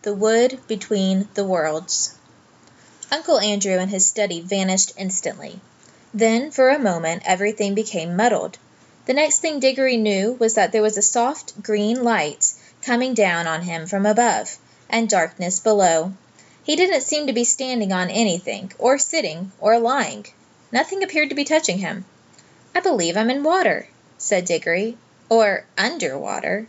The Wood Between the Worlds. Uncle Andrew and his study vanished instantly. Then, for a moment, everything became muddled. The next thing Diggory knew was that there was a soft green light coming down on him from above, and darkness below. He didn't seem to be standing on anything, or sitting, or lying. Nothing appeared to be touching him. "I believe I'm in water," said Diggory. "Or under water."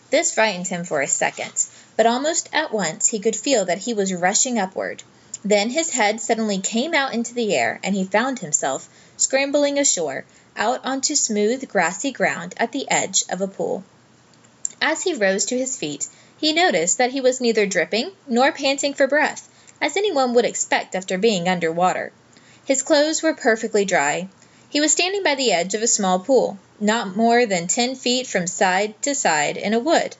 This frightened him for a second, but almost at once he could feel that he was rushing upward. Then his head suddenly came out into the air, and he found himself scrambling ashore, out onto smooth, grassy ground at the edge of a pool. As he rose to his feet, he noticed that he was neither dripping nor panting for breath, as anyone would expect after being under water. His clothes were perfectly dry. He was standing by the edge of a small pool, not more than 10 feet from side to side in a wood.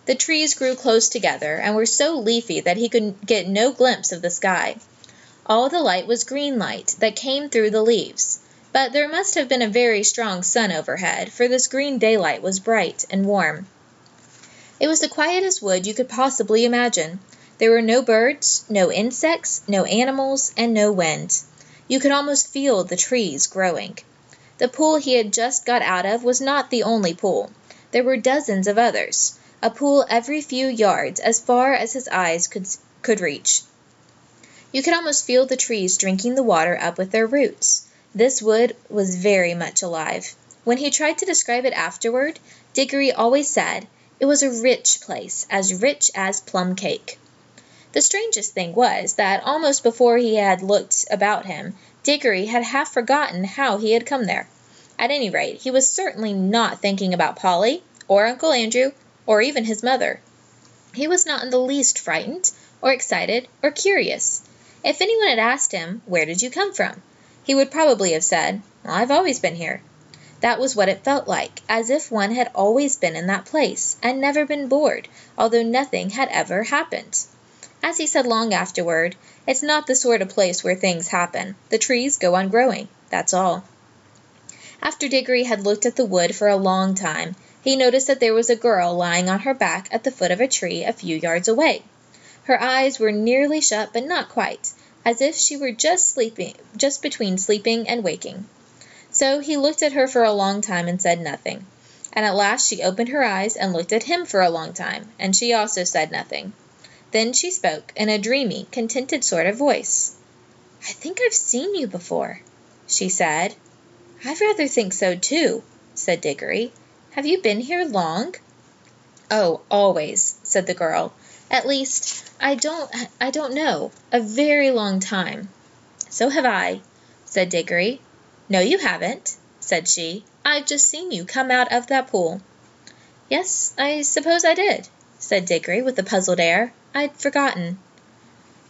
The trees grew close together and were so leafy that he could get no glimpse of the sky. All the light was green light that came through the leaves, but there must have been a very strong sun overhead, for this green daylight was bright and warm. It was the quietest wood you could possibly imagine. There were no birds, no insects, no animals, and no wind. You could almost feel the trees growing. The pool he had just got out of was not the only pool. There were dozens of others, a pool every few yards as far as his eyes could reach. You could almost feel the trees drinking the water up with their roots. This wood was very much alive. When he tried to describe it afterward, Diggory always said it was a rich place, as rich as plum cake. The strangest thing was that almost before he had looked about him, Diggory had half forgotten how he had come there. At any rate, he was certainly not thinking about Polly, or Uncle Andrew, or even his mother. He was not in the least frightened, or excited, or curious. If anyone had asked him, "Where did you come from?" he would probably have said, "Well, I've always been here." That was what it felt like, as if one had always been in that place, and never been bored, although nothing had ever happened. As he said long afterward, it's not the sort of place where things happen. The trees go on growing, that's all. After Diggory had looked at the wood for a long time, he noticed that there was a girl lying on her back at the foot of a tree a few yards away. Her eyes were nearly shut, but not quite, as if she were just between sleeping and waking. So he looked at her for a long time and said nothing. And at last she opened her eyes and looked at him for a long time, and she also said nothing. Then she spoke in a dreamy, contented sort of voice. "I think I've seen you before," she said. "I rather think so, too," said Diggory. "Have you been here long?" "Oh, always," said the girl. "At least, I don't know. A very long time." "So have I," said Diggory. "No, you haven't," said she. "I've just seen you come out of that pool." "Yes, I suppose I did," said Diggory with a puzzled air. "I'd forgotten."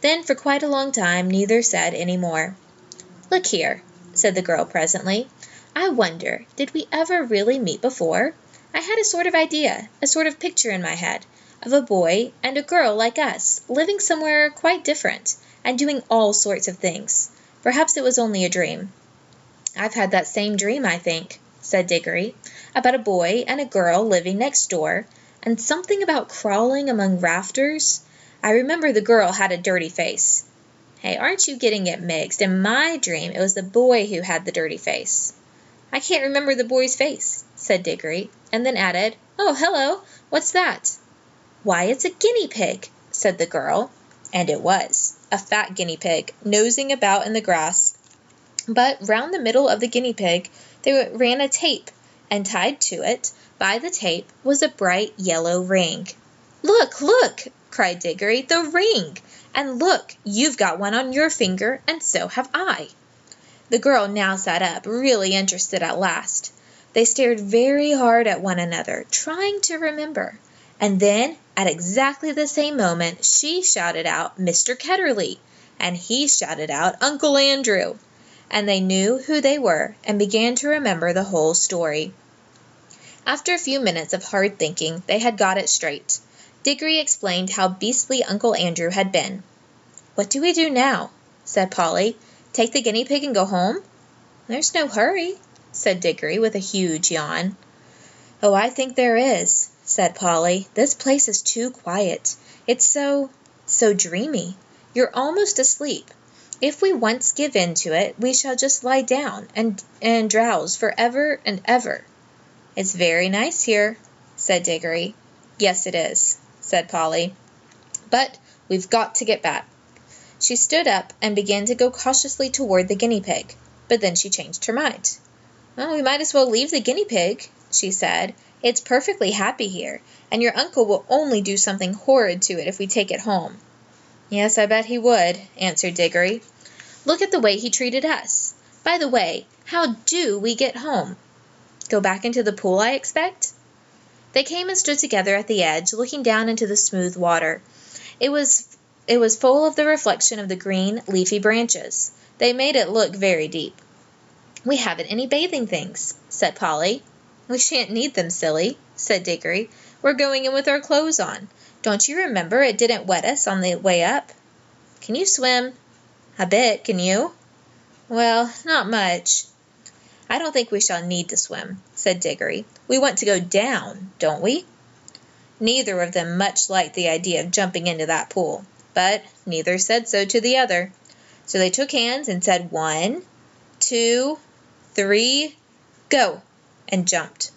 Then for quite a long time neither said any more. "Look here," said the girl presently. "I wonder, did we ever really meet before? I had a sort of idea, a sort of picture in my head, of a boy and a girl like us, living somewhere quite different, and doing all sorts of things. Perhaps it was only a dream." "I've had that same dream, I think," said Diggory, "about a boy and a girl living next door, and something about crawling among rafters. I remember the girl had a dirty face." "Hey, aren't you getting it mixed? In my dream, it was the boy who had the dirty face." "I can't remember the boy's face," said Diggory, and then added, "Oh, hello, what's that?" "Why, it's a guinea pig," said the girl. And it was, a fat guinea pig, nosing about in the grass. But round the middle of the guinea pig there ran a tape, and tied to it, by the tape, was a bright yellow ring. "Look, look!" cried Diggory, "the ring! And look, you've got one on your finger, and so have I." The girl now sat up, really interested at last. They stared very hard at one another, trying to remember. And then, at exactly the same moment, she shouted out, "Mr. Ketterly!" and he shouted out, "Uncle Andrew!" And they knew who they were, and began to remember the whole story. After a few minutes of hard thinking, they had got it straight. Diggory explained how beastly Uncle Andrew had been. "What do we do now?" said Polly. "Take the guinea pig and go home?" "There's no hurry," said Diggory with a huge yawn. "Oh, I think there is," said Polly. "This place is too quiet. It's so dreamy. You're almost asleep. If we once give in to it, we shall just lie down and drowse forever and ever." "It's very nice here," said Diggory. "Yes, it is," said Polly. "But we've got to get back." She stood up and began to go cautiously toward the guinea pig, but then she changed her mind. "Well, we might as well leave the guinea pig," she said. "It's perfectly happy here, and your uncle will only do something horrid to it if we take it home." "Yes, I bet he would," answered Diggory. "Look at the way he treated us. By the way, how do we get home?" "Go back into the pool, I expect?" They came and stood together at the edge, looking down into the smooth water. It was full of the reflection of the green, leafy branches. They made it look very deep. "We haven't any bathing things," said Polly. "We shan't need them, silly," said Diggory. "We're going in with our clothes on. Don't you remember it didn't wet us on the way up?" "Can you swim?" "A bit. Can you?" "Well, not much." "I don't think we shall need to swim," said Diggory. "We want to go down, don't we?" Neither of them much liked the idea of jumping into that pool, but neither said so to the other. So they took hands and said 1, 2, 3, go, and jumped.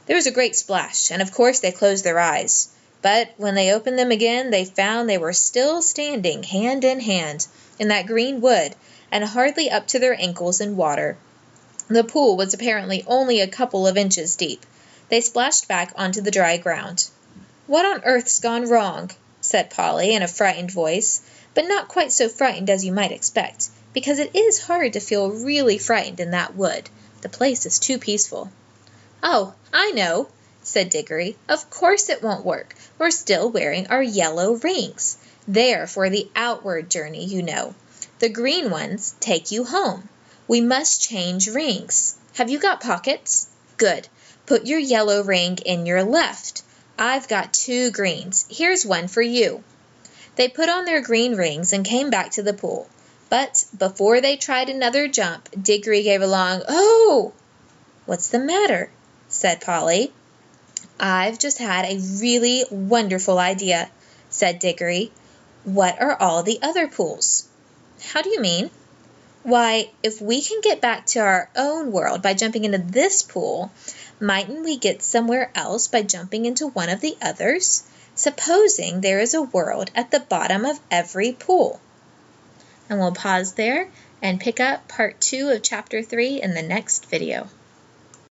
There was a great splash, and of course they closed their eyes. But when they opened them again, they found they were still standing hand in hand in that green wood and hardly up to their ankles in water. The pool was apparently only a couple of inches deep. They splashed back onto the dry ground. "What on earth's gone wrong?" said Polly in a frightened voice, but not quite so frightened as you might expect, because it is hard to feel really frightened in that wood. The place is too peaceful. "Oh, I know," said Diggory. "Of course it won't work. We're still wearing our yellow rings. They're for the outward journey, you know. The green ones take you home. We must change rings. Have you got pockets? Good. Put your yellow ring in your left. I've got 2 greens. Here's one for you." They put on their green rings and came back to the pool. But before they tried another jump, Diggory gave a long "Oh!" "What's the matter?" said Polly. "I've just had a really wonderful idea," said Diggory. "What are all the other pools?" "How do you mean?" "Why, if we can get back to our own world by jumping into this pool, mightn't we get somewhere else by jumping into one of the others? Supposing there is a world at the bottom of every pool." And we'll pause there and pick up part 2 of chapter 3 in the next video.